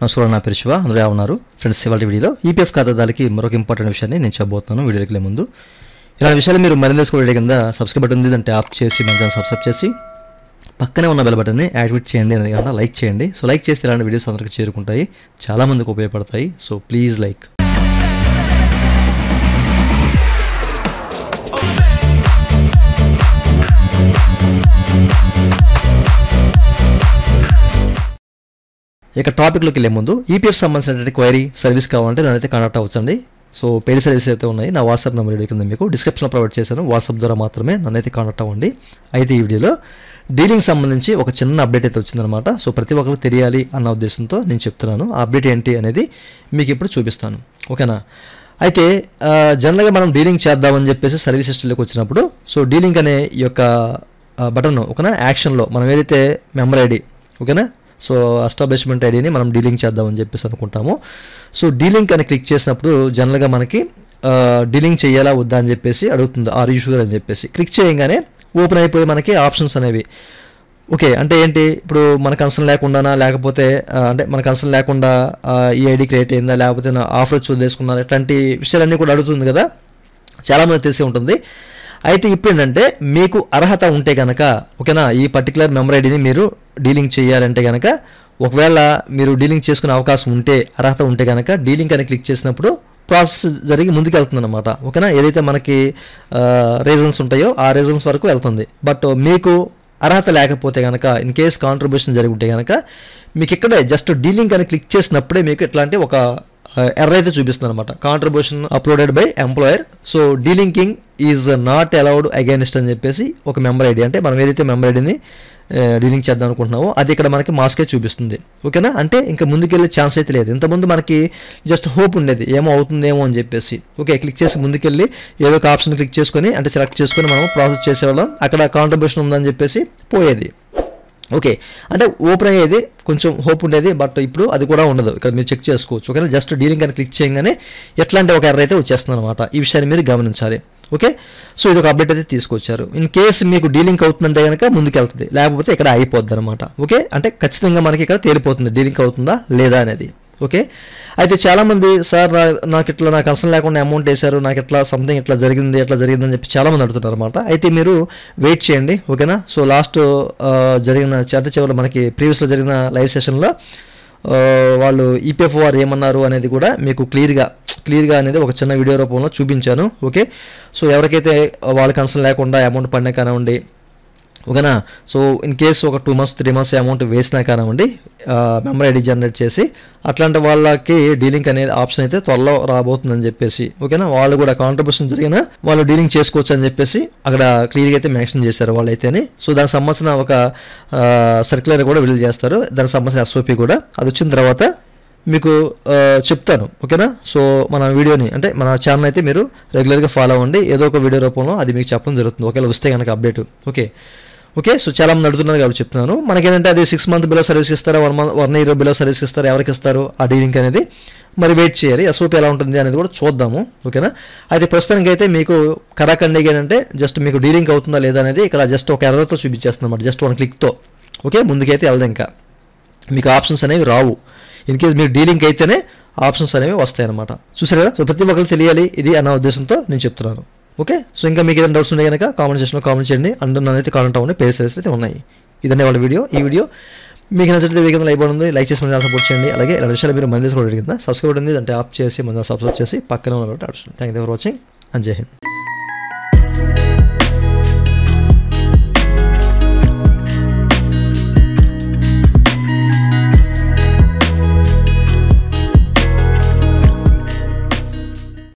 నమస్కారం, నా పేరు శివ. అందరూ ఎలా ఉన్నారు ఫ్రెండ్స్? ఇవాళ వీడియోలో ఈపీఎఫ్ ఖాతాదారులకి మరొక ఇంపార్టెంట్ విషయాన్ని నేను చెప్పబోతున్నాను. వీడియోకి ముందు ఇలాంటి విషయాలు మీరు మరింత తెలుసుకోవడం కింద సబ్స్క్రైబ్ బటన్ ఉంది, దాన్ని ట్యాప్ చేసి మన ఛానల్ సబ్స్క్రైబ్ చేసి పక్కనే ఉన్న బెల్ బటన్ని యాక్టివేట్ చేయండి. అనేది కాకుండా లైక్ చేయండి. సో లైక్ చేస్తే ఇలాంటి వీడియోస్ అందరికీ చేరుకుంటాయి, చాలామందికి ఉపయోగపడతాయి. So please like. ఇక టాపిక్లోకి వెళ్ళే ముందు ఈపీఎఫ్ సంబంధించినటువంటి క్వైరీ సర్వీస్ కావాలంటే నన్నైతే కాంటాక్ట్ అవ్వచ్చండి. సో పెయిడ్ సర్వీస్ అయితే ఉన్నాయి. నా వాట్సాప్ నెంబర్ వీడియో కింద మీకు డిస్క్రిప్షన్లో ప్రొవైడ్ చేశాను. వాట్సాప్ ద్వారా మాత్రమే నన్నైతే కాంటాక్ట్ అవ్వండి. అయితే ఈ వీడియోలో డీలింగ్ సంబంధించి ఒక చిన్న అప్డేట్ అయితే వచ్చిందనమాట. సో ప్రతి ఒక్కరికి తెలియాలి అన్న ఉద్దేశంతో నేను చెప్తున్నాను. ఆ అప్డేట్ ఏంటి అనేది మీకు ఇప్పుడు చూపిస్తాను, ఓకేనా? అయితే జనరల్గా మనం డీలింగ్ చేద్దామని చెప్పేసి సర్వీస్ హిస్టరీలోకి వచ్చినప్పుడు సో డీలింగ్ అనే ఈ యొక్క బటన్, ఓకేనా, యాక్షన్లో మనం ఏదైతే మెంబర్ ఐడి, ఓకేనా, సో ఎస్టాబ్లిష్మెంట్ ఐడిని మనం డీలింగ్ చేద్దామని చెప్పేసి అనుకుంటాము. సో డీలింక్ అని క్లిక్ చేసినప్పుడు జనరల్గా మనకి డీలింగ్ చేయాలా వద్దా అని చెప్పేసి అడుగుతుంది. ఆర్ యూ షూర్ అని చెప్పేసి క్లిక్ చేయగానే ఓపెన్ అయిపోయి మనకి ఆప్షన్స్ అనేవి. ఓకే, అంటే ఏంటి, ఇప్పుడు మన కన్సర్న్ లేకుండానా, లేకపోతే అంటే మన కన్సర్న్ లేకుండా ఈ ఐడి క్రియేట్ అయిందా, లేకపోతే ఆఫర్ చూదేసుకున్నారా, ఇట్లాంటి విషయాలన్నీ కూడా అడుగుతుంది కదా, చాలామంది తెలిసి ఉంటుంది. అయితే ఇప్పుడు ఏంటంటే మీకు అర్హత ఉంటే కనుక, ఓకేనా, ఈ పర్టికులర్ మెంబర్ ఐడిని మీరు డీలింగ్ చేయాలంటే కనుక, ఒకవేళ మీరు డీలింగ్ చేసుకునే అవకాశం ఉంటే, అర్హత ఉంటే కనుక డీలింగ్ అని క్లిక్ చేసినప్పుడు ప్రాసెస్ జరిగి ముందుకు వెళ్తుంది అనమాట, ఓకేనా. ఏదైతే మనకి రీజన్స్ ఉంటాయో ఆ రీజన్స్ వరకు వెళ్తుంది. బట్ మీకు అర్హత లేకపోతే కనుక, ఇన్ కేస్ కాంట్రిబ్యూషన్ జరిగి ఉంటే కనుక, మీకు ఇక్కడే జస్ట్ డీలింగ్ అని క్లిక్ చేసినప్పుడే మీకు ఇట్లాంటి ఒక ఎర్రర్ అయితే చూపిస్తుంది అనమాట. Contribution uploaded by employer, so delinking is not allowed against అని చెప్పేసి ఒక మెంబర్ ఐడి, అంటే మనం ఏదైతే మెంబర్ ఐడిని డీలింగ్ చేద్దాం అనుకుంటున్నామో అది ఇక్కడ మనకి మాస్కే చూపిస్తుంది, ఓకేనా. అంటే ఇంకా ముందుకెళ్ళే ఛాన్స్ అయితే లేదు. ఇంతకుముందు మనకి జస్ట్ హోప్ ఉండేది, ఏమో అవుతుందేమో అని చెప్పేసి. ఓకే, క్లిక్ చేసి ముందుకెళ్ళి ఏదో ఒక ఆప్షన్ క్లిక్ చేసుకొని, అంటే సెలెక్ట్ చేసుకొని మనం ప్రాసెస్ చేసేవాళ్ళం. అక్కడ కాంట్రిబ్యూషన్ ఉందని చెప్పేసి పోయేది. ఓకే, అంటే ఓపెన్ అయ్యేది, కొంచెం హోప్ ఉండేది. బట్ ఇప్పుడు అది కూడా ఉండదు. ఇక్కడ మీరు చెక్ చేసుకోవచ్చు, ఓకేనా. జస్ట్ డీలింగ్ అని క్లిక్ చేయగానే ఎట్లాంటి ఒక ఎర్రర్ అయితే వచ్చేస్తుంది అనమాట. ఈ విషయాన్ని మీరు గమనించాలి, ఓకే. సో ఇది ఒక అప్డేట్ అయితే తీసుకొచ్చారు. ఇన్ కేసు మీకు డీలింక్ అవుతుందంటే కనుక ముందుకెళ్తుంది, లేకపోతే ఇక్కడ అయిపోద్ది అనమాట. ఓకే, అంటే ఖచ్చితంగా మనకి ఇక్కడ తేలిపోతుంది డీలింక్ అవుతుందా లేదా అనేది, ఓకే. అయితే చాలామంది, సార్ నాకు ఇట్లా నాకు అవసరం లేకుండా అమౌంట్ వేశారు, నాకు ఇట్లా సంథింగ్ ఇట్లా జరిగిందని చెప్పి చాలామంది అడుగుతున్నారు అనమాట. అయితే మీరు వెయిట్ చేయండి, ఓకేనా. సో లాస్ట్ జరిగిన చివరిలో మనకి ప్రీవియస్లో జరిగిన లైవ్ సెషన్లో వాళ్ళు ఈపీఎఫ్ వారు ఏమన్నారు అనేది కూడా మీకు క్లియర్గా అనేది ఒక చిన్న వీడియో రూపంలో చూపించాను, ఓకే. సో ఎవరికైతే వాళ్ళ కన్సర్న్ లేకుండా అమౌంట్ పడినా కానివ్వండి, ఓకేనా. సో ఇన్ కేసు ఒక 2 months 3 months అమౌంట్ వేసినా కానివ్వండి, మెంబర్ ఐడి జనరేట్ చేసి, అట్లాంటి వాళ్ళకి డీలింక్ అనేది ఆప్షన్ అయితే త్వరలో రాబోతుందని చెప్పేసి, ఓకేనా. వాళ్ళు కూడా కాంట్రిబ్యూషన్ జరిగినా వాళ్ళు డీలింగ్ చేసుకోవచ్చు అని చెప్పేసి అక్కడ క్లియర్గా అయితే మెన్షన్ చేశారు వాళ్ళైతేనే. సో దానికి సంబంధించిన ఒక సర్క్యులర్ కూడా విడుదల చేస్తారు, దానికి సంబంధించిన ఎస్ఓపి కూడా. అది వచ్చిన తర్వాత మీకు చెప్తాను, ఓకేనా. సో మన వీడియోని, అంటే మన ఛానల్ అయితే మీరు రెగ్యులర్గా ఫాలో అవ్వండి. ఏదో ఒక వీడియో రూపంలో అది మీకు చెప్పడం జరుగుతుంది, ఒకవేళ వస్తే కనుక అప్డేట్, ఓకే. సో చాలా మంది అడుగుతున్నారు కాబట్టి చెప్తున్నాను. మనకేంటంటే అది 6 months బిలో సర్వీస్ ఇస్తారా, 1 year బిలో సర్వీస్ ఇస్తారా, ఎవరికి ఇస్తారు ఆ డీలింక్ అనేది మరి వెయిట్ చేయాలి. ఎస్ఓపి ఎలా ఉంటుంది అనేది కూడా చూద్దాము, ఓకేనా. అయితే ప్రస్తుతానికి అయితే మీకు కరాఖండిగా ఏంటంటే జస్ట్ మీకు డీలింక్ అవుతుందా లేదా అనేది ఇక్కడ జస్ట్ ఒక ఎర్రర్తో చూపించేస్తుంది అనమాట, జస్ట్ 1 clickతో, ఓకే. ముందుకైతే వెళ్దాం, ఇంకా మీకు ఆప్షన్స్ అనేవి రావు. ఇన్ కేస్ మీరు డీలింక్ అయితేనే ఆప్షన్స్ అనేవి వస్తాయన్నమాట. చూసారు కదా. సో ప్రతి ఒక్కరికి తెలియాలి ఇది అన్న ఉద్దేశంతో నేను చెప్తున్నాను, ఓకే. సో ఇంకా మీకు ఏదైనా డౌట్స్ ఉంటే కనుక కామెంట్ సెక్షన్లో కామెంట్ చేయండి. అండ్ నన్నైతే కామెంట్ అవ్వండి, పేజ్ సర్వీస్ అయితే ఉన్నాయి. ఇదనే వాళ్ళ వీడియో. ఈ వీడియో మీకు నచ్చితే వీడియో కింద లైక్ ఉంది, లైక్ చేసి మన సపోర్ట్ చేయండి. అలాగే ఇలా విషయాలు మీరు మంది కూడా కింద సబ్స్క్రైబ్ ఉంది, అంటే ఆప్ చేసి మన సబ్స్క్రైబ్ చేసి పక్కన ఉన్న option. Thank you for watching and జై హింద్.